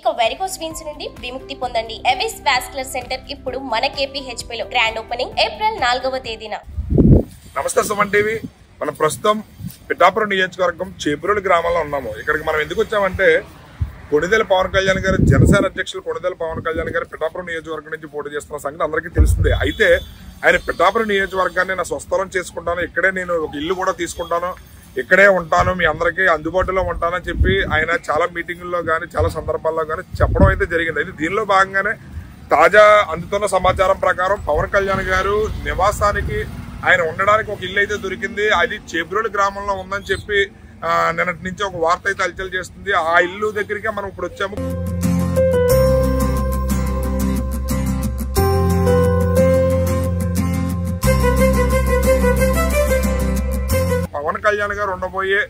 ఇక varicose veins నుండి విముక్తి పొందండి. ఎవిస్ వాస్కులర్ సెంటర్ ఇప్పుడు మన KPHP లో గ్రాండ్ ఓపెనింగ్ ఏప్రిల్ 4వ తేదీన. నమస్తే సుమన్ టీవీ. మనం ప్రస్తుతం పిఠాపురం నియోజకవర్గం చేబ్రోలు గ్రామంలో ఉన్నాము. ఇక్కడికి మనం ఎందుకు వచ్చామంటే కొణిదెల పవన్ కళ్యాణ్ గారు, జనసేన అధ్యక్షులు కొణిదెల పవన్ కళ్యాణ్ గారు పిఠాపురం నియోజకవర్గం నుంచి పోటీ చేస్తున్న సంగతి అందరికీ తెలిసిందే. అయితే ఆయన పిఠాపురం నియోజకవర్గాన్ని నా స్వస్థలం చేసుకుంటాను, ఇక్కడే నేను ఒక ఇల్లు కూడా తీసుకుంటాను, ఇక్కడే ఉంటాను, మీ అందరికీ అందుబాటులో ఉంటానని చెప్పి ఆయన చాలా మీటింగుల్లో కానీ చాలా సందర్భాల్లో కానీ చెప్పడం అయితే జరిగింది. అయితే దీనిలో భాగంగానే తాజా అందుతున్న సమాచారం ప్రకారం పవన్ కళ్యాణ్ గారు నివాసానికి ఆయన ఉండడానికి ఒక ఇల్లు అయితే దొరికింది. అది చేబ్రోలు గ్రామంలో ఉందని చెప్పి నిన్నటి నుంచి ఒక వార్త అయితే హల్చల్ చేస్తుంది. ఆ ఇల్లు దగ్గరికి మనం ఇప్పుడు వచ్చాము. పవన్ కళ్యాణ్ గారు ఉండబోయే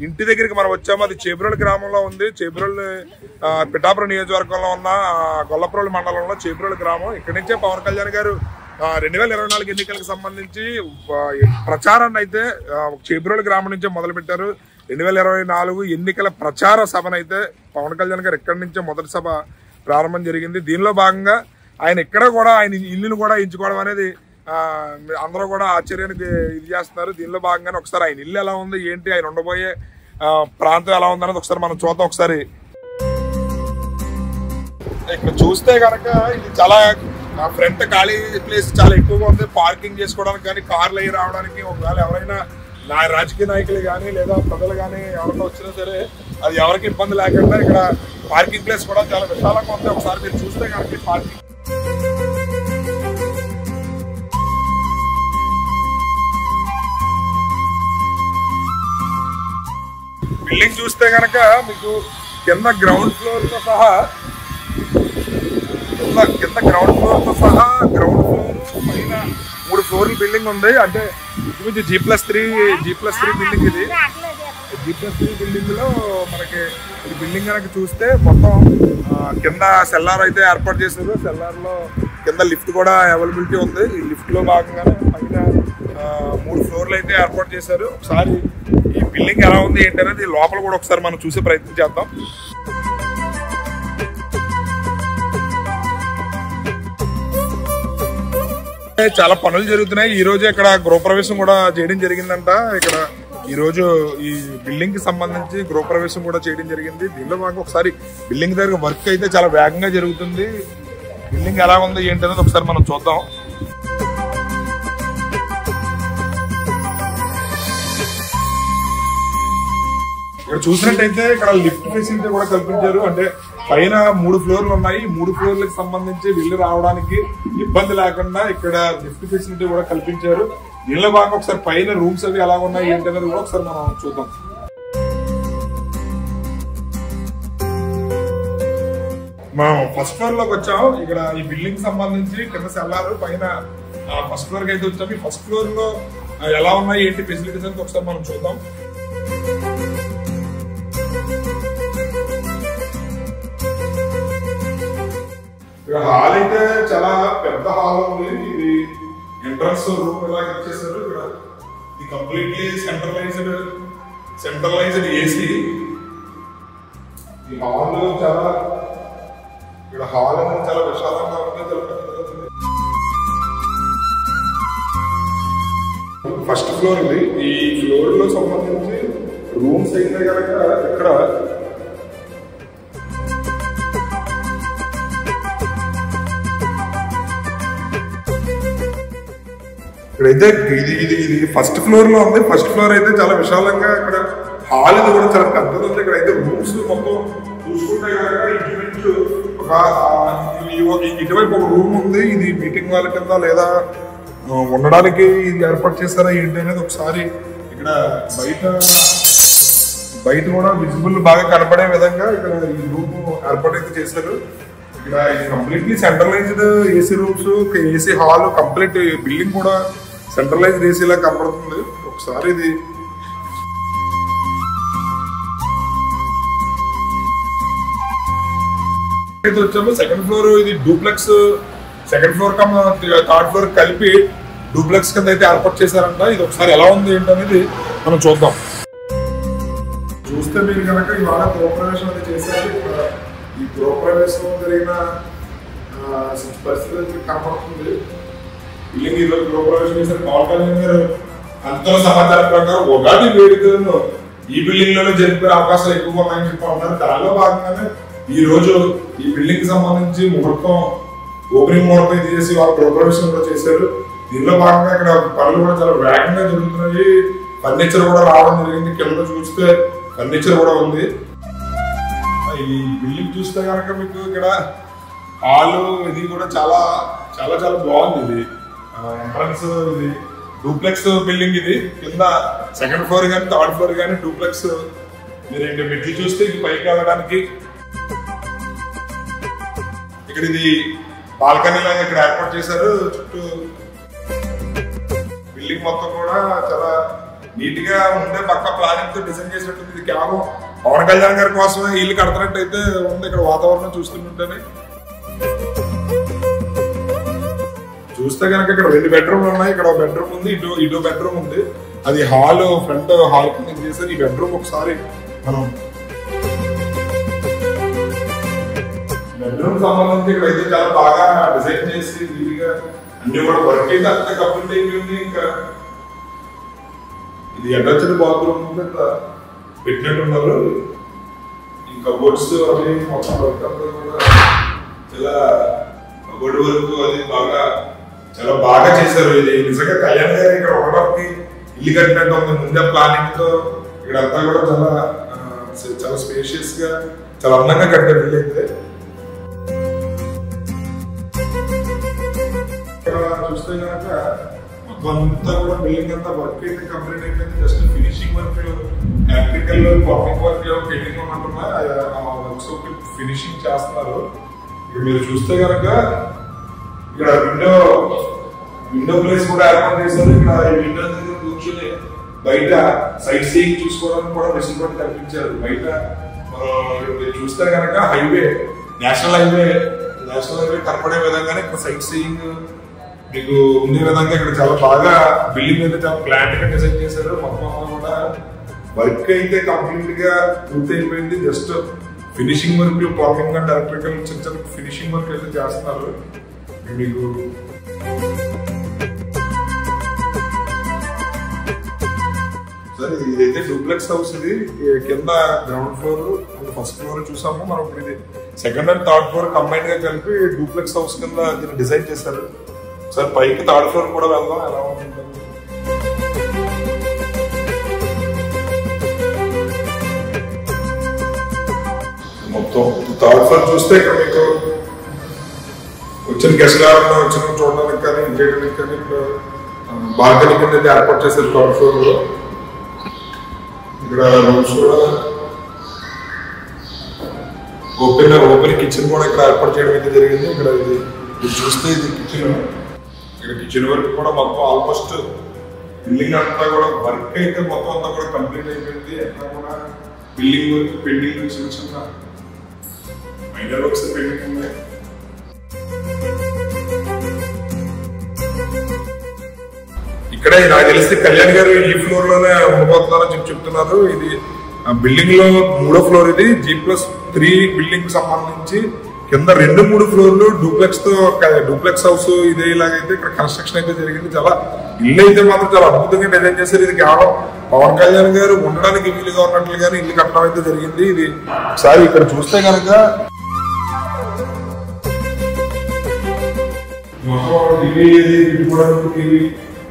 ఇంటి దగ్గరికి మనం వచ్చాము. అది చేబ్రోలు గ్రామంలో ఉంది. చేబ్రోలు పిఠాపురం నియోజకవర్గంలో ఉన్న గొల్లప్రోలు మండలంలో చేబ్రోలు గ్రామం. ఇక్కడి నుంచే పవన్ కళ్యాణ్ గారు 2024 ఎన్నికలకు సంబంధించి ప్రచారాన్ని అయితే చేబ్రోలు గ్రామం నుంచే మొదలు పెట్టారు. 2024 ఎన్నికల ప్రచార సభనైతే పవన్ కళ్యాణ్ గారు ఇక్కడి నుంచే మొదటి సభ ప్రారంభం జరిగింది. దీనిలో భాగంగా ఆయన ఇక్కడ కూడా ఆయన ఇల్లును కూడా ఎంచుకోవడం అనేది అందరూ కూడా ఆశ్చర్యానికి ఇది చేస్తున్నారు. దీనిలో భాగంగానే ఒకసారి ఆయన ఇల్లు ఎలా ఉంది, ఏంటి, ఆయన ఉండబోయే ప్రాంతం ఎలా ఉంది అనేది ఒకసారి మనం చూద్దాం. ఒకసారి ఇక్కడ చూస్తే కనుక ఇది చాలా ఫ్రంట్ ఖాళీ ప్లేస్ చాలా ఎక్కువగా ఉంది. పార్కింగ్ చేసుకోవడానికి కానీ, కార్లు అయ్యి రావడానికి, ఒకవేళ ఎవరైనా రాజకీయ నాయకులు కానీ లేదా ప్రజలు కానీ ఎవరైనా వచ్చినా సరే అది ఎవరికి ఇబ్బంది లేకుండా ఇక్కడ పార్కింగ్ ప్లేస్ కూడా చాలా విశాలంగా ఉంది. ఒకసారి మీరు చూస్తే కనుక పార్కింగ్ బిల్డింగ్ చూస్తే కనుక మీకు కింద గ్రౌండ్ ఫ్లోర్ తో సహా గ్రౌండ్ ఫ్లోర్ పైన 3 ఫ్లోర్ల బిల్డింగ్ ఉంది. అంటే ఇది G+3 బిల్డింగ్. ఇది G+3 బిల్డింగ్ లో మనకి ఈ బిల్డింగ్ కనుక చూస్తే మొత్తం కింద సెల్లార్ అయితే ఏర్పాటు చేశారు. సెల్లార్ లో కింద లిఫ్ట్ కూడా అవైలబిలిటీ ఉంది. ఈ లిఫ్ట్ లో భాగంగానే పైన 3 ఫ్లోర్లు అయితే ఏర్పాటు చేశారు. ఒకసారి ఈ బిల్డింగ్ ఎలా ఉంది ఏంటి అనేది లోపల కూడా ఒకసారి మనం చూసే ప్రయత్నం చేద్దాం. చాలా పనులు జరుగుతున్నాయి. ఈ రోజు ఇక్కడ గృహప్రవేశం కూడా చేయడం జరిగిందంట. ఇక్కడ ఈ రోజు ఈ బిల్డింగ్ కి సంబంధించి గృహప్రవేశం కూడా చేయడం జరిగింది. దీనిలో భాగంగా ఒకసారి బిల్డింగ్ దగ్గర వర్క్ అయితే చాలా వేగంగా జరుగుతుంది. బిల్డింగ్ ఎలా ఉంది ఏంటి అనేది ఒకసారి మనం చూద్దాం. ఇక్కడ చూసినట్టయితే ఇక్కడ లిఫ్ట్ ఫెసిలిటీ కూడా కల్పించారు. అంటే పైన 3 ఫ్లోర్లు ఉన్నాయి. 3 ఫ్లోర్లకు సంబంధించి వెళ్ళి రావడానికి ఇబ్బంది లేకుండా ఇక్కడ లిఫ్ట్ ఫెసిలిటీ కూడా కల్పించారు. దీనిలో భాగంగా ఒకసారి పైన రూమ్స్ అవి ఎలా ఉన్నాయి ఏంటి అనేది కూడా ఒకసారి మనం చూద్దాం. మనం ఫస్ట్ ఫ్లోర్ లోకి వచ్చాము. ఇక్కడ ఈ బిల్డింగ్ సంబంధించి కింద సెల్లారు, పైన ఫస్ట్ ఫ్లోర్ కి అయితే వచ్చాము. ఈ ఫస్ట్ ఫ్లోర్ లో ఎలా ఉన్నాయి ఏంటి ఫెసిలిటీస్ అనేది ఒకసారి మనం చూద్దాం. ఇక్కడ హాల్ అయితే చాలా పెద్ద హాల్ ఉంది. ఇది ఎంట్రన్స్ రూమ్ ఇలా ఇచ్చేసారు. ఇక్కడ ఇది కంప్లీట్లీ సెంట్రలైజ్డ్ ఏసీ. ఈ హాల్ చాలా ఇక్కడ హాల్ అనేది చాలా విశాలంగా ఉంది. ఫస్ట్ ఫ్లోర్ ఉంది. ఈ ఫ్లోర్ లో సంబంధించి రూమ్స్ అయితే కనుక ఇక్కడ ఇక్కడైతే ఇది ఫస్ట్ ఫ్లోర్ లో ఉంది. ఫస్ట్ ఫ్లోర్ అయితే చాలా విశాలంగా, ఇక్కడ హాల్ ఇది కూడా చాలా పెద్దది ఉంది. ఇక్కడ అయితే రూమ్స్ మొత్తం చూసుకుంటే ఇటువైపు ఒక రూమ్ ఉంది. ఇది మీటింగ్ వాళ్ళ కింద లేదా ఉండడానికి ఇది ఏర్పాటు చేస్తారా ఏంటి అనేది ఒకసారి ఇక్కడ బయట కూడా విజిబుల్ బాగా కనపడే విధంగా ఇక్కడ ఈ రూమ్ ఏర్పాటు అయితే చేశారు. ఇక్కడ completely centralised AC rooms, AC hall, complete building కూడా సెంట్రలైజ్డ్ ఏసీలా కనపడుతుంది. ఒకసారి ఇది వచ్చాము. సెకండ్ ఫ్లోర్ ఇది duplex. Second floor come third floor కలిపి డూప్లెక్స్ కింద అయితే ఏర్పాటు చేశారంట. ఇది ఒకసారి ఎలా ఉంది ఏంటనేది మనం చూద్దాం. చూస్తే మీరు కనుక ఇవాళ గృహప్రవేశం అయితే చేశారు. ఈ గృహప్రవేశం జరిగిన పరిస్థితి కనపడుతుంది. బిల్డింగ్ ఈరోజు గృహప్రవేశం చేసిన పవన్ కళ్యాణ్ గారు అంతలో సమాచారం ప్రకారం ఉగాది వేడుకలను ఈ బిల్డింగ్ లోనే జరిపే అవకాశాలు ఎక్కువగా ఉన్నాయని చెప్పి ఉన్నారు. దానిలో భాగంగానే ఈ రోజు ఈ బిల్డింగ్ కి సంబంధించి ముహూర్తం ఓపెనింగ్ ముహూర్తం ఇది చేసి వాళ్ళు గృహప్రవేశం కూడా చేశారు. దీనిలో భాగంగా ఇక్కడ పనులు కూడా చాలా వేగంగా జరుగుతున్నాయి. ఫర్నిచర్ కూడా రావడం జరిగింది. కింద చూస్తే ఫర్నిచర్ కూడా ఉంది. ఈ బిల్డింగ్ చూస్తే కనుక మీకు ఇక్కడ హాల్ ఇది కూడా చాలా చాలా చాలా బాగుంది. ఇది ఎంట్రన్స్ ఇది డూప్లెక్స్ బిల్డింగ్. ఇది కింద సెకండ్ ఫ్లోర్ కానీ థర్డ్ ఫ్లోర్ కానీ డూప్లెక్స్. మీరు ఇంకా మెట్లు చూస్తే ఇది పైకి వెళ్ళడానికి ఇక్కడ ఇది బాల్కనీ లాగా ఇక్కడ ఏర్పాటు చేశారు. చుట్టూ బిల్డింగ్ మొత్తం కూడా చాలా నీట్ గా ఉండే పక్క ప్లానింగ్ తో డిజైన్ చేసినట్టుంది. ఇది కేవలం పవన్ కళ్యాణ్ గారి కోసమే ఇల్లు కడుతున్నట్టు అయితే ఉంది. ఇక్కడ వాతావరణం చూస్తుంటేనే చూస్తే కనుక ఇక్కడ 2 బెడ్రూమ్లు ఉన్నాయి. ఇక్కడ బెడ్రూమ్ ఉంది, ఇటు బెడ్రూమ్ ఉంది. అది హాల్ ఫ్రంట్ హాల్ కింద చేశారు. ఈ బెడ్రూమ్ ఒకసారి మనం బెడ్రూమ్ సంబంధించి ఇక్కడ అయితే చాలా బాగా డిజైన్ చేసి నీట్గా అన్ని కూడా వర్క్ అయితే అంతే కంప్లీట్ అయిపోయింది. ఇంకా ఇది అటాచ్డ్ బాత్రూమ్ పెట్టినట్టున్నారు. ఇంకా కబోర్డ్స్ అవి మొత్తం వర్క్ అంతా కూడా చాలా కబోర్డ్ వర్క్ అది చాలా బాగా చేశారు. ఇది నిజంగా కళ్యాణ్ గారు ఇక్కడ ఉండడానికి ఇల్లు కట్టినట్టు ఉంది. ముందే ప్లానింగ్ తో ఇక్కడంతా కూడా చాలా స్పేషియస్ గా చాలా అందంగా కట్టారు ఇల్లు అయితే. ఇక్కడ చూస్తే కనుక మొత్తం అంతా కూడా బిల్డింగ్ అంతా వర్క్ అయితే కంప్లీట్ అయిపోయింది. Just finishing work electrical pumping work painting ఉన్నట్టున్నాయి. వర్క్స్ ఫినిషింగ్ చేస్తున్నారు. ఇక్కడ మీరు చూస్తే కనుక ఇక్కడ విండో ప్లేస్ కూడా ఏర్పాటు చేశారు. ఇక్కడ విండో దగ్గర కూర్చొని బయట సైట్ సీయింగ్ చూసుకోవడానికి కూడా వెసులుబాటు కల్పించారు. బయట మీరు చూస్తే కనుక నేషనల్ హైవే కనపడే విధంగానే ఇక్కడ సైట్ సీయింగ్ మీకు ఉండే విధంగా ఇక్కడ చాలా బాగా బిల్డింగ్ అయితే చాలా ప్లాంట్ గా డిజైన్ చేశారు. మొత్తం కూడా వర్క్ అయితే కంప్లీట్ గా పూర్తి అయిపోయింది. Just finishing work plumbing and electrical చిన్న చిన్న ఫినిషింగ్ వర్క్ అయితే చేస్తున్నారు. మీకు సరే ఇదైతే డూప్లెక్స్ హౌస్. ఇది కింద ground floor and first floor చూసాము మనం. ఇప్పుడు ఇది second and third floor combine గా కలిపి డూప్లెక్స్ హౌస్ కింద దీన్ని డిజైన్ చేశారు. సార్ పైకి థర్డ్ ఫ్లోర్ కూడా వెళ్దాం ఎలా ఉంటుంది. మొత్తం థర్డ్ ఫ్లోర్ చూస్తే ఇక్కడ మీకు వచ్చిన గెస్ట్ గారు వచ్చిన చూడడానికి కానీ ఇంకేయడానికి కానీ ఇక్కడ బాల్కనీ కింద ఏర్పాటు చేశారు థర్డ్ ఫ్లోర్ లో. ఇక్కడ రూమ్స్ కూడా ఓపెన్ కిచెన్ కూడా ఇక్కడ ఏర్పాటు చేయడం అయితే జరిగింది. ఇక్కడ ఇది చూస్తే ఇది కిచెన్. ఇక్కడ కిచెన్ వర్క్ కూడా మొత్తం ఆల్మోస్ట్ బిల్డింగ్ అంతా కూడా వర్క్ అయితే మొత్తం అంతా కూడా కంప్లీట్ అయిపోయింది. ఎక్కడ కూడా బిల్డింగ్ వర్క్ పెండింగ్ చిన్న చిన్న మైనర్ వర్క్స్ పెండింగ్ ఉన్నాయి. ఇక్కడే నాకు తెలిసి కళ్యాణ్ గారు ఈ ఫ్లోర్ లోనే ఉండబోతున్నారని చెప్తున్నారు. ఇది బిల్డింగ్ లో 3వ ఫ్లోర్. ఇది G+3 బిల్డింగ్ సంబంధించి కింద 2-3 ఫ్లోర్లు డూప్లెక్స్ హౌస్ ఇదే ఇలాగైతే ఇక్కడ కన్స్ట్రక్షన్ అయితే జరిగింది. చాలా ఇల్లు అయితే మాత్రం చాలా అద్భుతంగా డిజైన్ చేశారు. ఇది కేవలం పవన్ కళ్యాణ్ గారు ఉండడానికి వీలుగా ఉన్నట్లుగానే ఇల్లు కట్టడం అయితే జరిగింది. ఇది ఒకసారి ఇక్కడ చూస్తే కనుక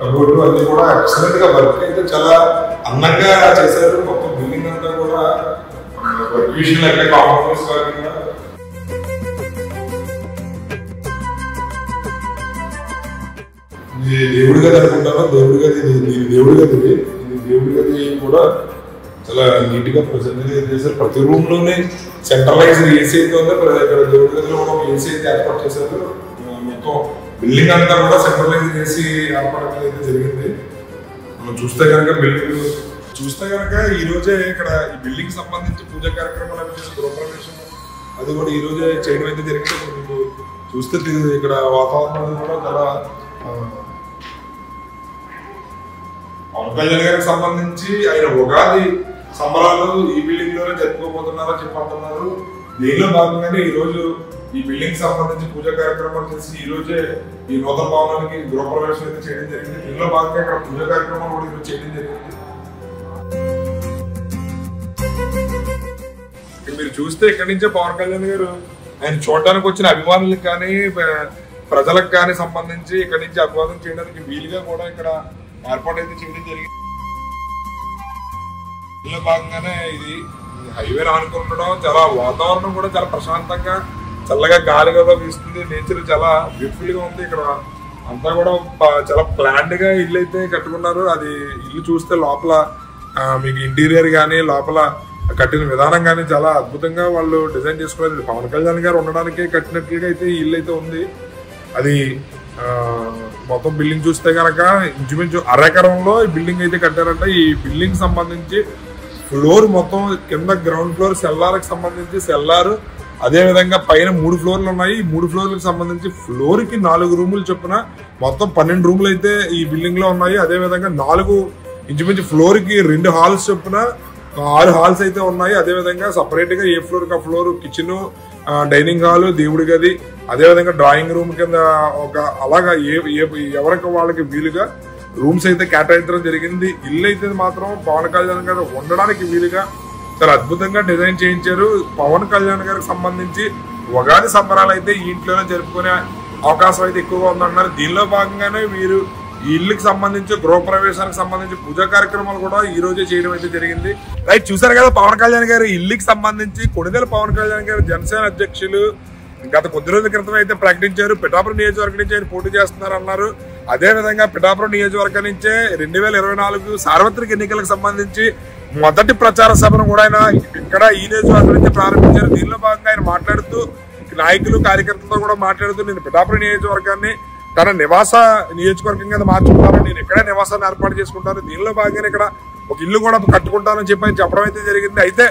కబోర్డు అది కూడా ఎక్సలెంట్ గా వర్క్ అయితే చాలా అందంగా చేశారు. మొత్తం బిల్డింగ్ అంతా కూడా వర్క్ విషయంలో ఎక్కడ కాంప్రమైజ్ కాకుండా దేవుడి గది అనుకుంటాను. దేవుడి గది కూడా చాలా నీట్ గా ప్రజెంట్ చేశారు. ప్రతి రూమ్ లోనే సెంట్రలైజ్డ్ ఏసీ అయితే ఉంది. ఇక్కడ దేవుడి గదిలో కూడా ఏసీ అయితే ఏర్పాటు చేశారు. మొత్తం బిల్డింగ్ అంతా కూడా సెంట్రలైజ్ చేసి ఏర్పడడం అయితే జరిగింది. మనం చూస్తే కనుక ఈ రోజే ఇక్కడ ఈ బిల్డింగ్ సంబంధించి పూజా కార్యక్రమాలు గృహప్రవేశం అది కూడా ఈ రోజే చేయడం అయితే జరిగింది. మీకు చూస్తే ఇక్కడ వాతావరణం కూడా చాలా పవన్ కళ్యాణ్ గారికి సంబంధించి ఆయన ఉగాది సంబరాలు ఈ బిల్డింగ్ లోనే జరుపుకోబోతున్నారని చెప్పంటున్నారు. దీనిలో భాగంగానే ఈ రోజు ఈ బిల్డింగ్ సంబంధించి పూజా కార్యక్రమాలు చేసి ఈ రోజే ఈ నూతన భవనానికి గృహప్రవేశం అయితే చేయడం జరిగింది. దీనిలో భాగంగా ఇక్కడ పూజా కార్యక్రమాలు కూడా ఈరోజు చేయడం జరిగింది. మీరు చూస్తే ఇక్కడి నుంచే పవన్ కళ్యాణ్ గారు ఆయన చూడడానికి వచ్చిన అభిమానులకు కానీ ప్రజలకు కానీ సంబంధించి ఇక్కడి నుంచి అభివాదం చేయడానికి వీలుగా కూడా ఇక్కడ ఏర్పాటు అయితే చేయడం జరిగింది. దీనిలో భాగంగానే ఇది హైవే ఆనుకుంటడం, చాలా వాతావరణం కూడా చాలా ప్రశాంతంగా చల్లగా గాలి కూడా వీస్తుంది. నేచర్ చాలా బ్యూటిఫుల్ గా ఉంది. ఇక్కడ అంతా కూడా చాలా ప్లాన్డ్ గా ఇల్లు అయితే కట్టుకున్నారు. అది ఇల్లు చూస్తే లోపల మీకు ఇంటీరియర్ కానీ లోపల కట్టిన విధానం కానీ చాలా అద్భుతంగా వాళ్ళు డిజైన్ చేసుకున్నారు. పవన్ కళ్యాణ్ గారు ఉండడానికి కట్టినట్లుగా అయితే ఈ ఇల్లు అయితే ఉంది. అది మొత్తం బిల్డింగ్ చూస్తే కనుక ఇంచుమించు అరెకరంలో ఈ బిల్డింగ్ అయితే కట్టారంట. ఈ బిల్డింగ్ సంబంధించి ఫ్లోర్ మొత్తం కింద గ్రౌండ్ ఫ్లోర్ సెల్లార్కి సంబంధించి సెల్లార్, అదే విధంగా పైన 3 ఫ్లోర్లు ఉన్నాయి. ఈ 3 ఫ్లోర్లకు సంబంధించి ఫ్లోర్ కి 4 రూములు చొప్పున మొత్తం 12 రూములు అయితే ఈ బిల్డింగ్ లో ఉన్నాయి. అదే విధంగా 4 ఇంచుమించు ఫ్లోర్ కి 2 హాల్స్ చొప్పున 6 హాల్స్ అయితే ఉన్నాయి. అదే విధంగా సపరేట్ గా ఏ ఫ్లోర్ కి ఫ్లోర్ కిచెన్, డైనింగ్ హాల్, దేవుడి గది, అదే విధంగా డ్రాయింగ్ రూమ్ కింద ఒక అలాగా ఎవరికి వాళ్ళకి వీలుగా రూమ్స్ అయితే కేటాయించడం జరిగింది. ఇల్లు అయితే మాత్రం పవన్ కళ్యాణ్ గారు ఉండడానికి వీలుగా చాలా అద్భుతంగా డిజైన్ చేయించారు. పవన్ కళ్యాణ్ గారికి సంబంధించి ఉగాది సంబరాలు అయితే ఈ ఇంట్లోనే జరుపుకునే అవకాశం అయితే ఎక్కువగా ఉందన్నారు. దీనిలో భాగంగానే వీరు ఈ ఇల్లుకి సంబంధించి గృహప్రవేశానికి సంబంధించి పూజా కార్యక్రమాలు కూడా ఈ రోజే చేయడం అయితే జరిగింది. రైట్, చూసారు కదా పవన్ కళ్యాణ్ గారు ఇల్లుకి సంబంధించి కొణిదెల పవన్ కళ్యాణ్ గారు జనసేన అధ్యక్షులు గత కొద్ది రోజుల క్రితం అయితే ప్రకటించారు. పిఠాపురం నియోజకవర్గం నుంచి ఆయన పోటీ చేస్తున్నారు అన్నారు. అదే విధంగా పిఠాపురం నియోజకవర్గం నుంచే 2024 సార్వత్రిక ఎన్నికలకు సంబంధించి మొదటి ప్రచార సభను కూడా ఆయన ఇక్కడ ఈ నియోజకవర్గం నుంచి ప్రారంభించారు. దీనిలో భాగంగా ఆయన మాట్లాడుతూ నాయకులు కార్యకర్తలతో కూడా మాట్లాడుతూ నేను పిఠాపురం నియోజకవర్గాన్ని తన నివాస నియోజకవర్గం కింద మార్చుకుంటాను, నేను ఇక్కడే నివాసాన్ని ఏర్పాటు చేసుకుంటాను, దీనిలో భాగంగా ఇక్కడ ఒక ఇల్లు కూడా కట్టుకుంటానని చెప్పి చెప్పడం అయితే జరిగింది. అయితే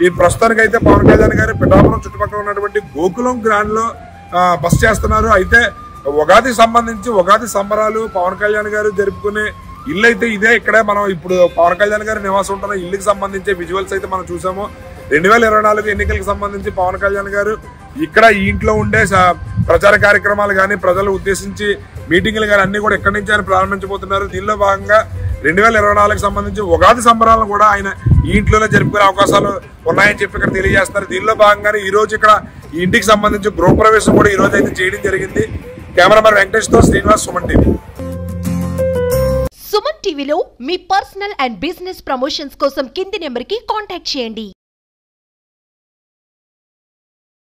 ఈ ప్రస్తుతానికి అయితే పవన్ కళ్యాణ్ గారు పిఠాపురం చుట్టుపక్కల ఉన్నటువంటి గోకులం గ్రాండ్ లో బస చేస్తున్నారు. అయితే ఉగాది సంబంధించి ఉగాది సంబరాలు పవన్ కళ్యాణ్ గారు జరుపుకునే ఇల్లు అయితే ఇదే. ఇక్కడే మనం ఇప్పుడు పవన్ కళ్యాణ్ గారు నివాసం ఉంటున్న ఇల్లుకి సంబంధించి విజువల్స్ అయితే మనం చూసాము. 2024 ఎన్నికలకు సంబంధించి పవన్ కళ్యాణ్ గారు ఇక్కడ ఈ ఇంట్లో ఉండే ప్రచార కార్యక్రమాలు కానీ ప్రజలు ఉద్దేశించి మీటింగ్లు కానీ అన్ని కూడా ఎక్కడి నుంచి ఆయన ప్రారంభించబోతున్నారు. దీనిలో భాగంగా 2024 సంబంధించి ఉగాది సంబరాలను కూడా ఆయన ఈ ఇంట్లోనే జరుపుకునే అవకాశాలు ఉన్నాయని చెప్పి ఇక్కడ తెలియజేస్తున్నారు. దీనిలో భాగంగానే ఈ రోజు ఇక్కడ ఈ ఇంటికి సంబంధించి గృహప్రవేశం కూడా ఈ రోజు అయితే చేయడం జరిగింది. కెమెరామెన్ వెంకటేష్ తో శ్రీనివాస్, సుమన్ టీవీ. సుమన్ టీవీలో మీ పర్సనల్ అండ్ బిజినెస్ ప్రమోషన్స్ కోసం కింది నెంబర్కి కాంటాక్ట్ చేయండి.